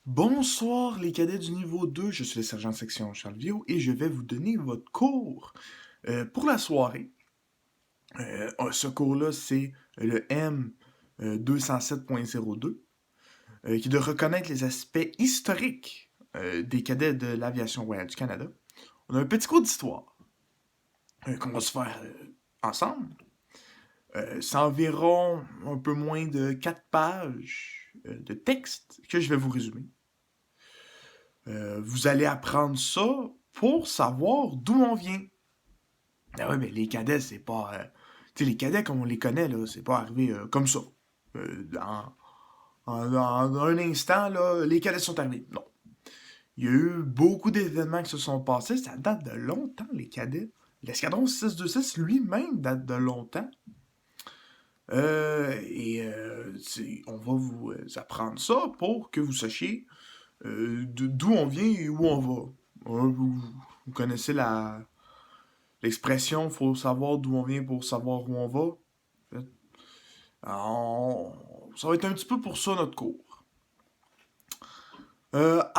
Bonsoir les cadets du niveau 2, je suis le sergent de section Charles Viau et je vais vous donner votre cours pour la soirée. Ce cours-là, c'est le M 207.02 qui est de reconnaître les aspects historiques des cadets de l'Aviation royale du Canada. On a un petit cours d'histoire qu'on va se faire ensemble. C'est environ un peu moins de 4 pages de texte que je vais vous résumer. Vous allez apprendre ça pour savoir d'où on vient. Ah ouais, mais les cadets, c'est pas. Tu sais, les cadets, comme on les connaît, là, c'est pas arrivé comme ça. En un instant, là, les cadets sont arrivés. Non. Il y a eu beaucoup d'événements qui se sont passés. Ça date de longtemps, les cadets. L'escadron 626 lui-même date de longtemps. On va vous apprendre ça pour que vous sachiez d'où on vient et où on va. Vous connaissez l'expression faut savoir d'où on vient pour savoir où on va. Ça va être un petit peu pour ça notre cours. Ça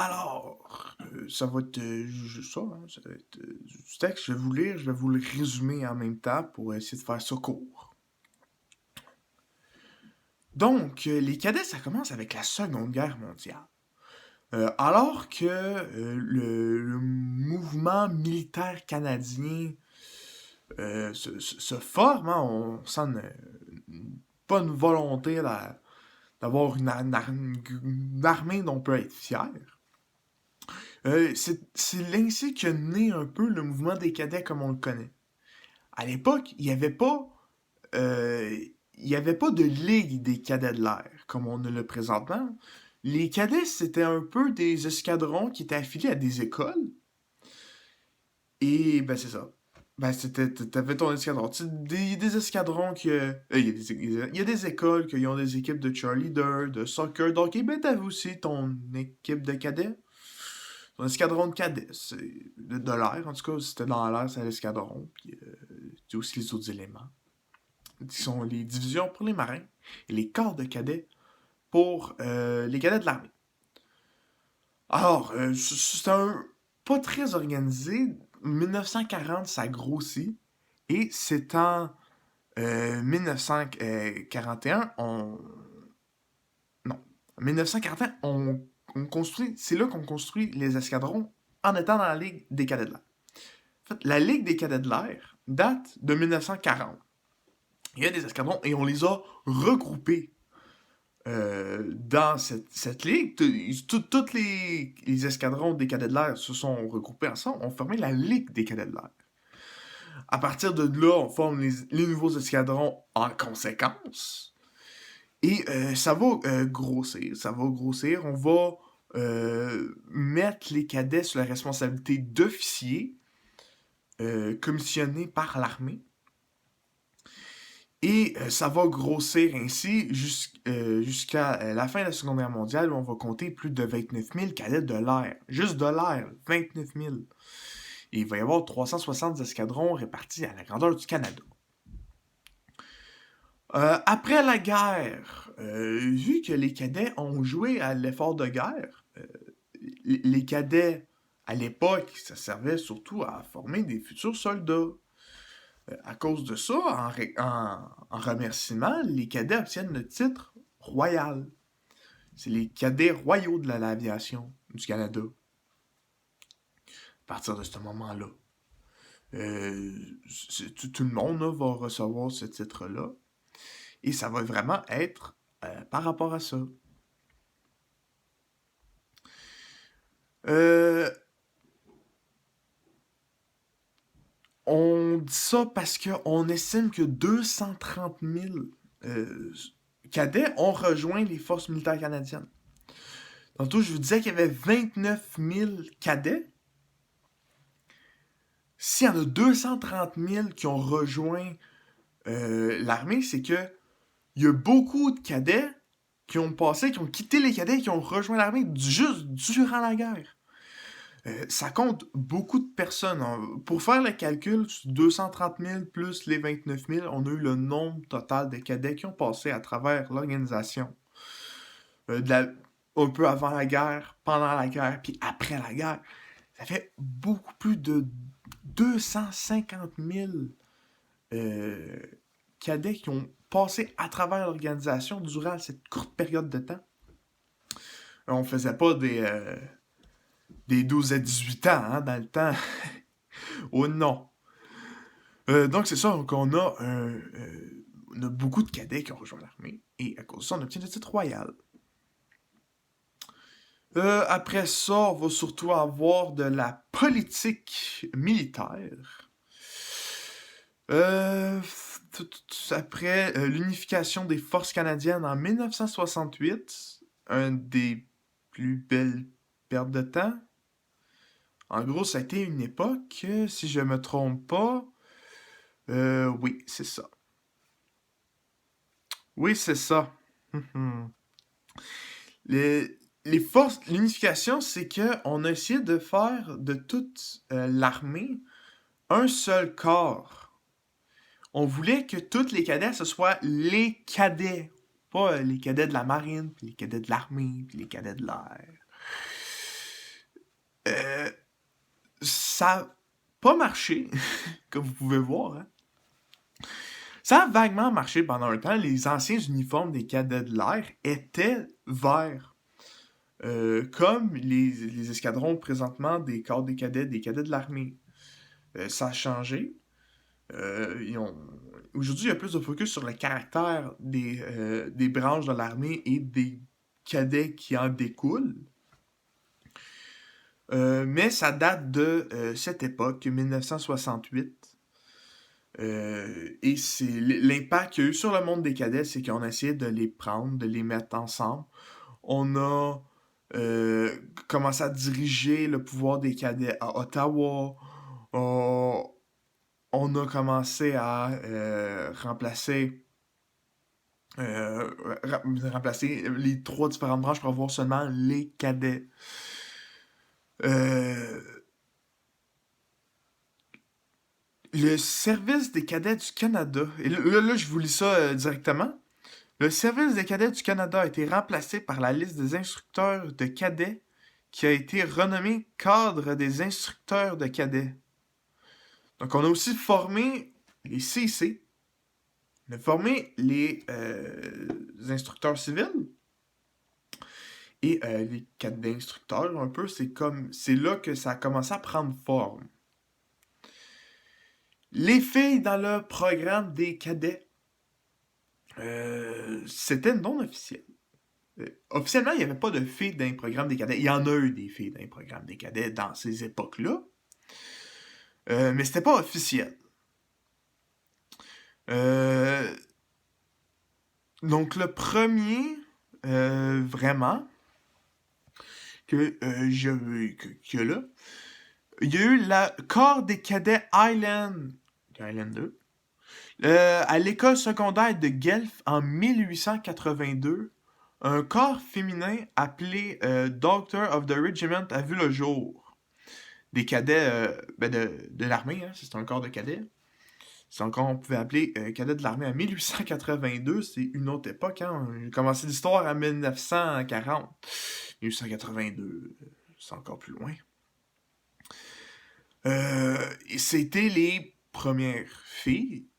va être juste ça, hein, ça va être du texte, je vais vous lire, je vais vous le résumer en même temps pour essayer de faire ça court. Donc, les cadets, ça commence avec la Seconde Guerre mondiale. Alors que le mouvement militaire canadien se forme, hein, on sent pas une volonté d'avoir une armée dont on peut être fier. C'est ainsi que naît un peu le mouvement des cadets comme on le connaît. À l'époque, euh, il y avait pas de ligue des cadets de l'air comme on ne le présentement. Les cadets, c'était un peu des escadrons qui étaient affiliés à des écoles. Et ben c'est ça. T'avais ton escadron. Des escadrons il y a des écoles qui ont des équipes de cheerleader, de soccer. Donc, ben t'avais aussi ton équipe de cadets. Ton escadron de cadets. De l'air, en tout cas, si c'était dans l'air, c'est l'escadron. Puis, tu as aussi les autres éléments. Qui sont les divisions pour les marins et les corps de cadets pour les cadets de l'armée. Alors, c'est un pas très organisé. 1940, ça grossit. Et c'est en 1941, Non. En 1941, on construit... C'est là qu'on construit les escadrons en étant dans la Ligue des cadets de l'air. En fait, la Ligue des cadets de l'air date de 1940. Il y a des escadrons et on les a regroupés dans cette ligue. Tous les escadrons des cadets de l'air se sont regroupés ensemble, ont formé la Ligue des cadets de l'air. À partir de là, on forme les nouveaux escadrons en conséquence. Et ça va grossir, ça va grossir. On va mettre les cadets sous la responsabilité d'officiers commissionnés par l'armée. Et ça va grossir ainsi jusqu'à la fin de la Seconde Guerre mondiale où on va compter plus de 29 000 cadets de l'air. Juste de l'air, 29 000. Et il va y avoir 360 escadrons répartis à la grandeur du Canada. Après la guerre, vu que les cadets ont joué à l'effort de guerre, les cadets, à l'époque, ça servait surtout à former des futurs soldats. À cause de ça, en remerciement, les cadets obtiennent le titre royal. C'est les cadets royaux de l'aviation du Canada. À partir de ce moment-là, tout le monde là, va recevoir ce titre-là. Et ça va vraiment être par rapport à ça. Euh, on dit ça parce qu'on estime que 230 000 cadets ont rejoint les forces militaires canadiennes. Tantôt, je vous disais qu'il y avait 29 000 cadets. S'il y en a 230 000 qui ont rejoint l'armée, c'est que il y a beaucoup de cadets qui ont quitté les cadets et qui ont rejoint l'armée juste durant la guerre. Ça compte beaucoup de personnes. Pour faire le calcul, 230 000 plus les 29 000, on a eu le nombre total de cadets qui ont passé à travers l'organisation de un peu avant la guerre, pendant la guerre, puis après la guerre. Ça fait beaucoup plus de 250 000 euh, cadets qui ont passé à travers l'organisation durant cette courte période de temps. On faisait pas des 12 à 18 ans hein, dans le temps. Oh non. Donc c'est ça, donc on a beaucoup de cadets qui ont rejoint l'armée, et à cause de ça, on obtient le titre royal. Après ça, on va surtout avoir de la politique militaire. Euh, Après l'unification des forces canadiennes en 1968, un des plus belles pertes de temps. En gros, ça a été une époque, si je me trompe pas. Oui, c'est ça. Oui, c'est ça. Les forces, l'unification, c'est que on a essayé de faire de toute l'armée un seul corps. On voulait que tous les cadets, ce soit les cadets. Pas les cadets de la marine, puis les cadets de l'armée, puis les cadets de l'air. Euh, Ça a pas marché, comme vous pouvez voir. Hein. Ça a vaguement marché pendant un temps. Les anciens uniformes des cadets de l'air étaient verts. Comme les escadrons présentement des corps des cadets de l'armée. Ça a changé. Aujourd'hui, il y a plus de focus sur le caractère des branches de l'armée et des cadets qui en découlent. Mais ça date de cette époque, 1968. Et c'est l'impact qu'il y a eu sur le monde des cadets, c'est qu'on a essayé de les prendre, de les mettre ensemble. On a commencé à diriger le pouvoir des cadets à Ottawa. On a commencé à euh, remplacer les trois différentes branches pour avoir seulement les cadets. Euh, le service des cadets du Canada, et là, je vous lis ça directement. Le service des cadets du Canada a été remplacé par la liste des instructeurs de cadets qui a été renommée cadre des instructeurs de cadets. Donc on a aussi formé les CIC, on a formé les instructeurs civils et les cadets instructeurs un peu. C'est là que ça a commencé à prendre forme. Les filles dans le programme des cadets, c'était non officiel. Officiellement, il n'y avait pas de filles dans le programme des cadets. Il y en a eu des filles dans le programme des cadets dans ces époques-là. Mais c'était pas officiel. Donc le premier, vraiment, que là, il y a eu le corps des cadets Highlander, à l'école secondaire de Guelph en 1882. Un corps féminin appelé Doctor of the Regiment a vu le jour. Des cadets de l'armée, hein, c'est un corps de cadets. C'est encore, on pouvait appeler cadet de l'armée en 1882, c'est une autre époque. Hein. J'ai commencé l'histoire en 1940. 1882, c'est encore plus loin. Et c'était les premières filles.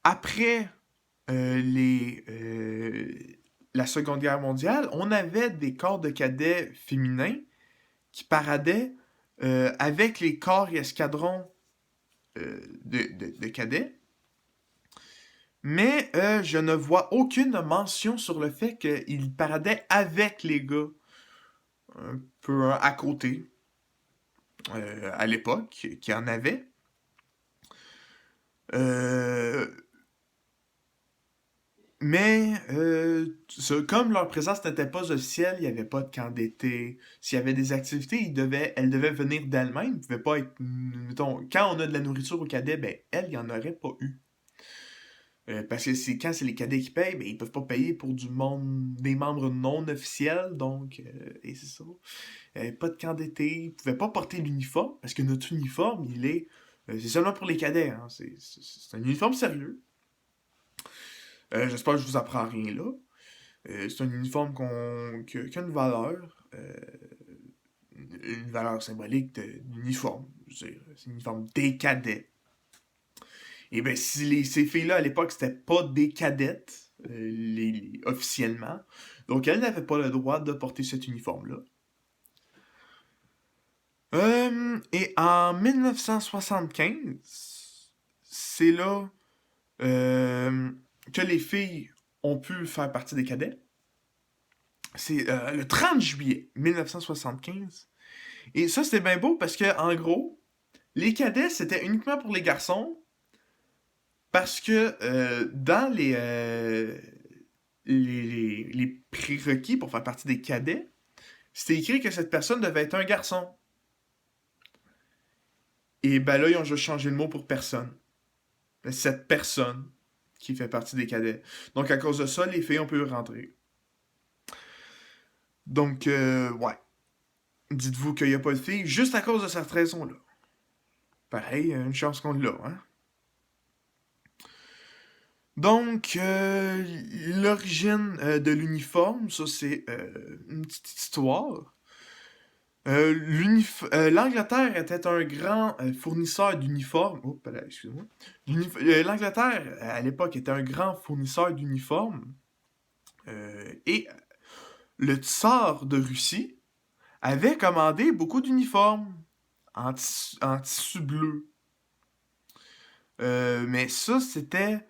Après la Seconde Guerre mondiale, on avait des corps de cadets féminins qui paradaient avec les corps et escadrons de cadets. Mais je ne vois aucune mention sur le fait qu'ils paradaient avec les gars un peu à côté à l'époque, qu'il y en avait. Mais comme leur présence n'était pas officielle, il n'y avait pas de camp d'été. S'il y avait des activités, elles devaient venir d'elles-mêmes. Ils ne pouvaient pas être. Mettons, quand on a de la nourriture aux cadets, ben elles, il n'y en aurait pas eu. Parce que quand c'est les cadets qui payent, ben, ils peuvent pas payer pour des membres non officiels, donc, et c'est ça. Pas de camp d'été, ils pouvaient pas porter l'uniforme, parce que notre uniforme, c'est seulement pour les cadets, hein. C'est un uniforme sérieux. J'espère que je vous apprends rien là. C'est un uniforme qui a une valeur. Une valeur symbolique d'uniforme. Je veux dire, c'est l'uniforme des cadets. Et bien, si ces filles-là, à l'époque, c'était pas des cadettes, officiellement, donc elles n'avaient pas le droit de porter cet uniforme-là. Et en 1975, c'est là que les filles ont pu faire partie des cadets. C'est le 30 juillet 1975. Et ça, c'était bien beau parce que, en gros, les cadets, c'était uniquement pour les garçons parce que dans les prérequis pour faire partie des cadets, c'était écrit que cette personne devait être un garçon. Et ben là, ils ont juste changé le mot pour personne. Cette personne qui fait partie des cadets. Donc, à cause de ça, les filles ont pu rentrer. Donc, ouais. Dites-vous qu'il n'y a pas de filles juste à cause de cette raison-là. Pareil, une chance qu'on l'a, hein. Donc, l'origine de l'uniforme, ça c'est une petite histoire. L'Angleterre était un grand fournisseur d'uniformes. Oh, là, excusez-moi. L'Angleterre, à l'époque, était un grand fournisseur d'uniformes. Et le tsar de Russie avait commandé beaucoup d'uniformes en tissu bleu. Mais ça, c'était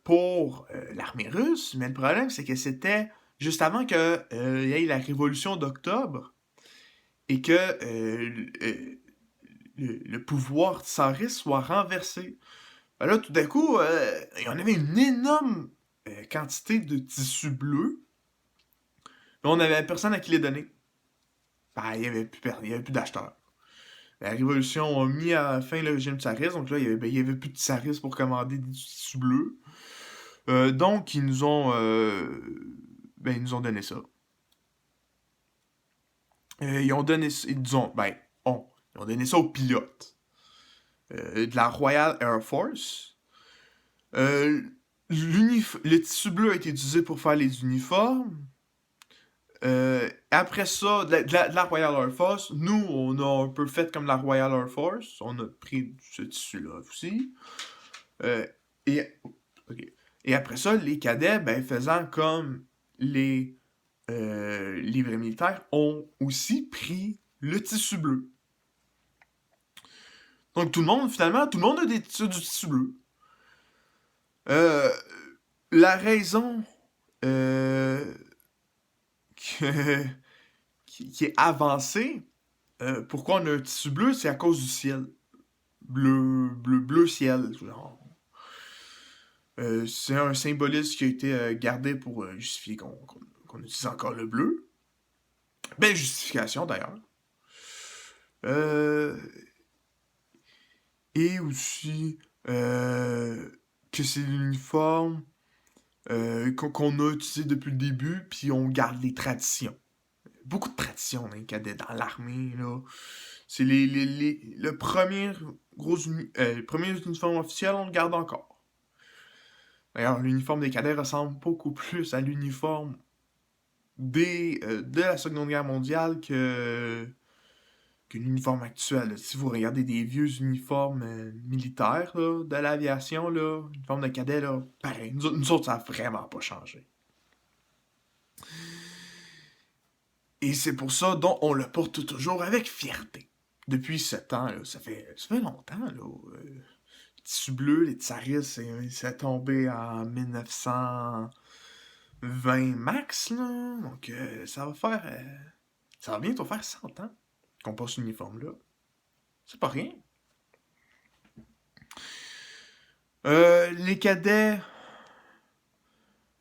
pour l'armée russe. Mais le problème, c'est que c'était juste avant qu'il y ait la révolution d'octobre et que le pouvoir tsariste soit renversé. Ben là, tout d'un coup, il y en avait une énorme quantité de tissu bleu. Mais on n'avait personne à qui les donner. Ben, il n'y avait plus d'acheteurs. La révolution a mis à fin le régime tsariste, donc là, il y avait plus de tsaristes pour commander du tissu bleu. Donc, ils nous ont donné ça. Ils ont donné ça, ils ont donné ça aux pilotes de la Royal Air Force. Le tissu bleu a été utilisé pour faire les uniformes. Après ça, de la Royal Air Force, nous, on a un peu fait comme la Royal Air Force. On a pris ce tissu-là aussi. Euh, et, okay. Et après ça, les cadets, ben, faisant comme les vrais militaires, ont aussi pris le tissu bleu. Donc tout le monde a du tissu bleu. La raison que, qui est avancée, pourquoi on a un tissu bleu, c'est à cause du ciel. Bleu ciel. Genre. C'est un symbolisme qui a été gardé pour justifier qu'on utilise encore le bleu. Belle justification d'ailleurs. Et aussi que c'est l'uniforme qu'on a utilisé depuis le début, puis on garde les traditions. Beaucoup de traditions dans les cadets, dans l'armée, là. C'est le premier premier uniforme officiel, on le garde encore. D'ailleurs, l'uniforme des cadets ressemble beaucoup plus à l'uniforme de la Seconde Guerre mondiale que l'uniforme actuel. Là. Si vous regardez des vieux uniformes militaires là, de l'aviation, l'uniforme de cadet, là, pareil. Nous autres, ça n'a vraiment pas changé. Et c'est pour ça dont on le porte toujours avec fierté. Depuis 7 ans, là, ça fait longtemps. Là, le tissu bleu, les tsaristes, c'est tombé en 1920 max. Là. Donc ça va bientôt faire 100 ans qu'on porte cet uniforme-là. C'est pas rien. Les cadets,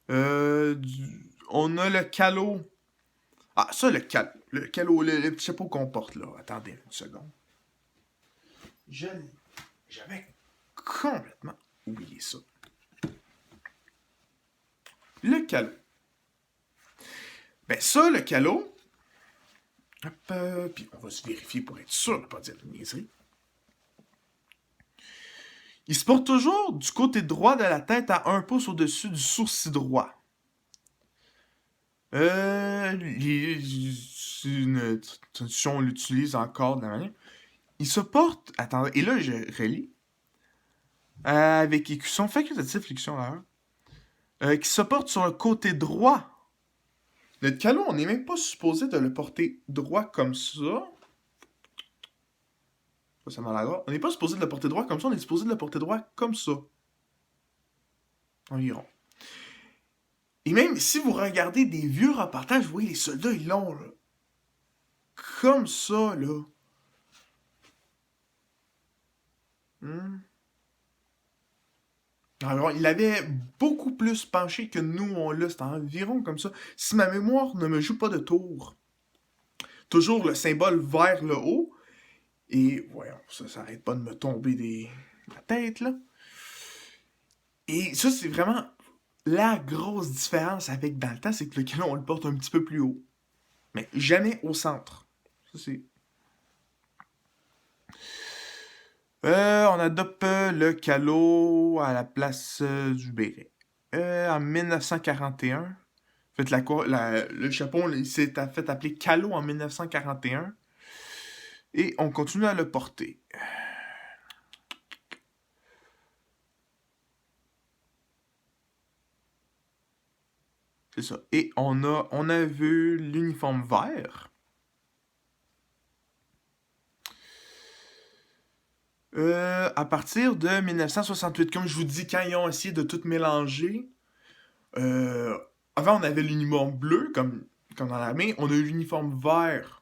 on a le calot. Ah, ça, le calot, le petit chapeau qu'on porte, là. Attendez une seconde. J'avais complètement oublié ça. Le calot. Ben ça, le calot, puis on va se vérifier pour être sûr de ne pas dire de niaiserie. Il se porte toujours du côté droit de la tête à 1 pouce au-dessus du sourcil droit. C'est une tradition, on l'utilise encore de la manière. Il se porte, attendez, et là je relis, avec écusson facultatif, l'écusson d'ailleurs, qui se porte sur le côté droit. Notre calot, on n'est même pas supposé de le porter droit comme ça. Ça m'a l'air. On n'est pas supposé de le porter droit comme ça, on est supposé de le porter droit comme ça. Environ. Et même si vous regardez des vieux reportages, vous voyez les soldats, ils l'ont là. Comme ça, là. Hmm. Alors, il avait beaucoup plus penché que nous, on l'a. C'était environ comme ça. Si ma mémoire ne me joue pas de tour, toujours le symbole vers le haut. Et voyons, ça arrête pas de me tomber la tête, là. Et ça, c'est vraiment la grosse différence avec dans le temps, c'est que le canon, on le porte un petit peu plus haut. Mais jamais au centre. Ça, c'est. On adopte le calot à la place du béret. En 1941. En fait, le chapeau, il s'est fait appeler calot en 1941. Et on continue à le porter. C'est ça. Et on a vu l'uniforme vert. À partir de 1968, comme je vous dis, quand ils ont essayé de tout mélanger, avant on avait l'uniforme bleu, comme dans l'armée, on a eu l'uniforme vert.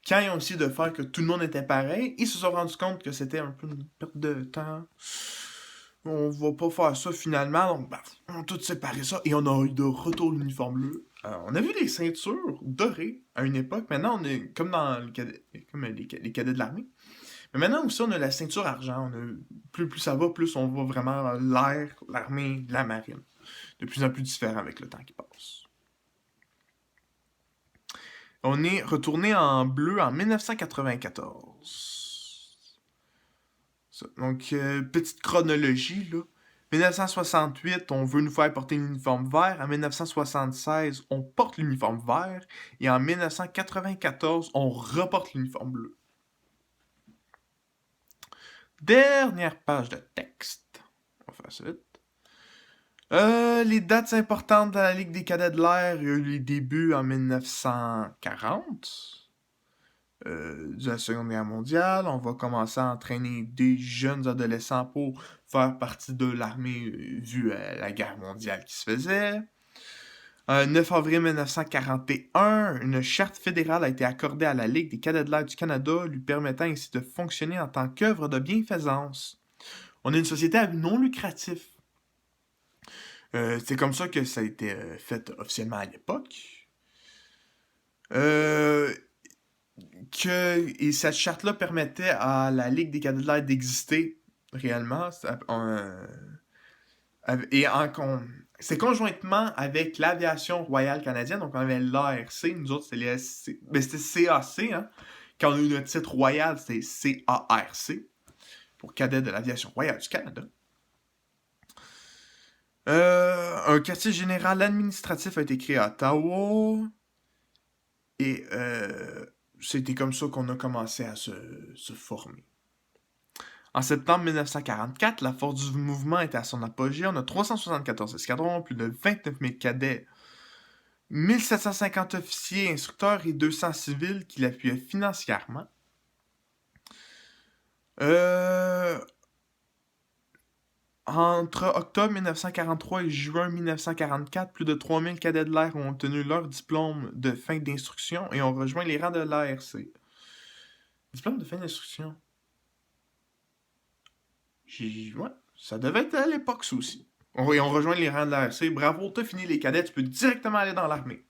Quand ils ont essayé de faire que tout le monde était pareil, ils se sont rendus compte que c'était un peu une perte de temps. On va pas faire ça finalement, donc on a tout séparé ça et on a eu de retour l'uniforme bleu. On a vu des ceintures dorées à une époque, maintenant on est comme dans les cadets de l'armée. Mais maintenant aussi, on a la ceinture argent. Plus ça va, plus on voit vraiment l'air, l'armée, la marine. De plus en plus différent avec le temps qui passe. On est retourné en bleu en 1994. Ça. Donc, petite chronologie, là. 1968, on veut nous faire porter l'uniforme vert. En 1976, on porte l'uniforme vert. Et en 1994, on reporte l'uniforme bleu. Dernière page de texte. On va faire ça vite. Les dates importantes dans la Ligue des cadets de l'air, il y a eu les débuts en 1940, de la Seconde Guerre mondiale. On va commencer à entraîner des jeunes adolescents pour faire partie de l'armée vu la guerre mondiale qui se faisait. 9 avril 1941, une charte fédérale a été accordée à la Ligue des cadets de l'air du Canada, lui permettant ainsi de fonctionner en tant qu'œuvre de bienfaisance. On est une société à but non lucratif. C'est comme ça que ça a été fait officiellement à l'époque. Et cette charte-là permettait à la Ligue des cadets de l'air d'exister réellement. C'est conjointement avec l'Aviation royale canadienne. Donc, on avait l'ARC. Nous autres, c'était c'était CAC. Hein? Quand on a eu notre titre royal, c'était CARC. Pour cadet de l'Aviation royale du Canada. Un quartier général administratif a été créé à Ottawa. Et c'était comme ça qu'on a commencé à se former. En septembre 1944, la force du mouvement était à son apogée. On a 374 escadrons, plus de 29 000 cadets, 1750 officiers, instructeurs et 200 civils qui l'appuyaient financièrement. Entre octobre 1943 et juin 1944, plus de 3000 cadets de l'air ont obtenu leur diplôme de fin d'instruction et ont rejoint les rangs de l'ARC. Diplôme de fin d'instruction. Ouais, ça devait être à l'époque, ça aussi. On rejoint les rangs de l'ARC. Bravo, t'as fini les cadets, tu peux directement aller dans l'armée.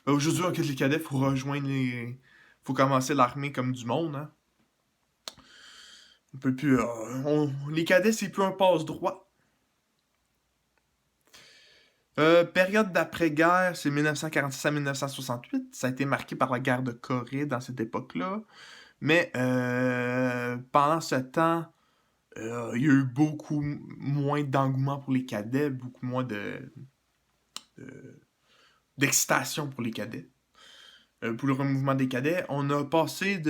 Aujourd'hui, on quitte les cadets, faut rejoindre les... Faut commencer l'armée comme du monde, hein. On peut plus... Les cadets, c'est plus un passe-droit. Période d'après-guerre, c'est 1946 à 1968. Ça a été marqué par la guerre de Corée dans cette époque-là. Mais pendant ce temps, il y a eu beaucoup moins d'engouement pour les cadets, beaucoup moins de d'excitation pour les cadets. Pour le remouvement des cadets, on a passé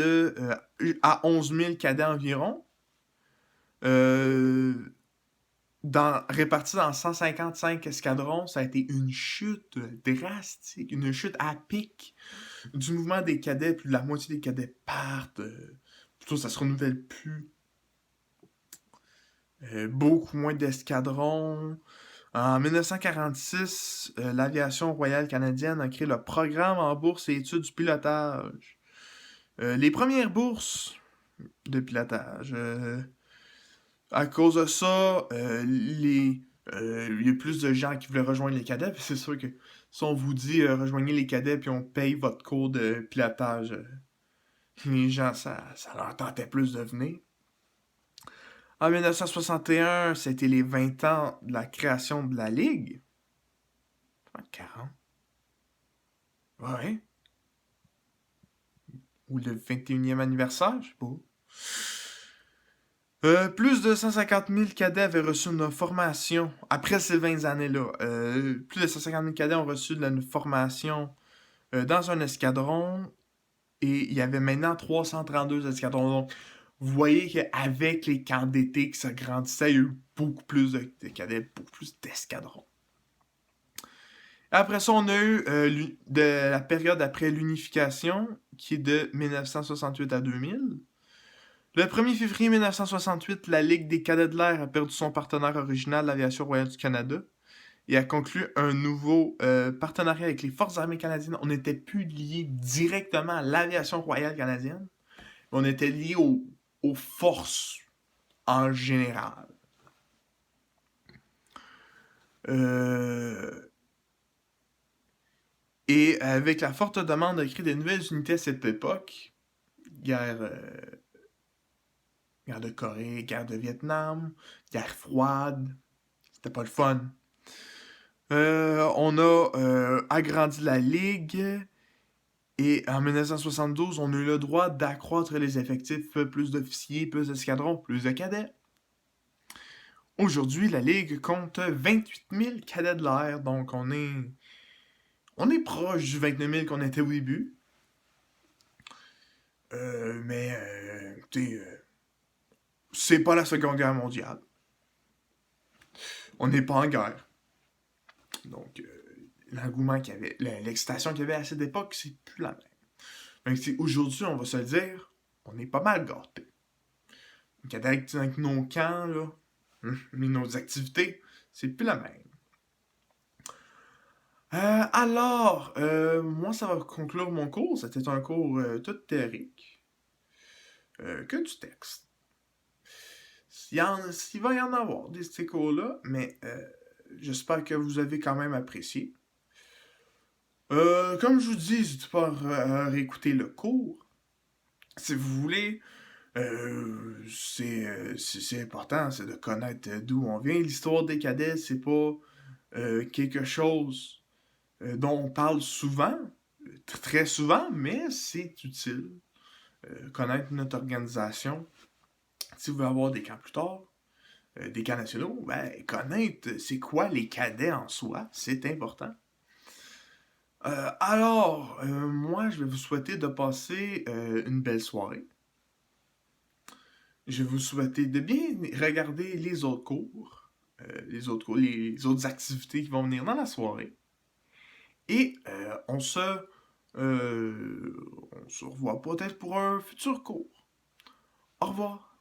à 11 000 cadets environ, répartis dans 155 escadrons. Ça a été une chute drastique, une chute à pic du mouvement des cadets. Plus de la moitié des cadets partent. Plutôt, ça se renouvelle plus. Beaucoup moins d'escadrons. En 1946, l'Aviation royale canadienne a créé le programme en bourse et études du pilotage. Les premières bourses de pilotage. À cause de ça, il y a plus de gens qui voulaient rejoindre les cadets. Puis c'est sûr que si on vous dit rejoignez les cadets puis on paye votre cours de pilotage, les gens, ça leur tentait plus de venir. En 1961, c'était les 20 ans de la création de la Ligue. 40. Ouais. Ou le 21e anniversaire, je sais pas. Plus de 150 000 cadets avaient reçu une formation après ces 20 années-là. Plus de 150 000 cadets ont reçu de la formation dans un escadron et il y avait maintenant 332 escadrons. Donc, vous voyez qu'avec les camps d'été qui s'agrandissaient, il y a eu beaucoup plus de cadets, beaucoup plus d'escadrons. Après ça, on a eu de la période après l'unification, qui est de 1968 à 2000. Le 1er février 1968, la Ligue des cadets de l'air a perdu son partenaire original, l'Aviation royale du Canada, et a conclu un nouveau partenariat avec les Forces armées canadiennes. On n'était plus lié directement à l'Aviation royale canadienne, mais on était lié aux forces en général. Et avec la forte demande de créer de nouvelles unités à cette époque, guerre de Corée, guerre de Vietnam, guerre froide, c'était pas le fun. On a agrandi la Ligue et en 1972, on a eu le droit d'accroître les effectifs, plus d'officiers, plus d'escadrons, plus de cadets. Aujourd'hui, la Ligue compte 28 000 cadets de l'air, donc on est proche du 29 000 qu'on était au début. Mais, écoutez, c'est pas la Seconde Guerre mondiale. On n'est pas en guerre. Donc, l'engouement qu'il y avait, l'excitation qu'il y avait à cette époque, c'est plus la même. Mais aujourd'hui, on va se le dire, on est pas mal gâtés. Donc, avec nos camps, là, mais nos activités, c'est plus la même. Alors, moi, ça va conclure mon cours. C'était un cours tout théorique. Que du texte. Il va y en avoir des ces cours-là, mais j'espère que vous avez quand même apprécié. Comme je vous dis, n'hésitez pas à réécouter le cours. Si vous voulez, c'est important, c'est de connaître d'où on vient. L'histoire des cadets, c'est pas quelque chose dont on parle souvent, très souvent, mais c'est utile. Connaître notre organisation. Si vous voulez avoir des camps plus tard, des camps nationaux, ben, connaître c'est quoi les cadets en soi, c'est important. Alors, moi, je vais vous souhaiter de passer une belle soirée. Je vais vous souhaiter de bien regarder les autres cours, les autres activités qui vont venir dans la soirée. Et on se revoit peut-être pour un futur cours. Au revoir.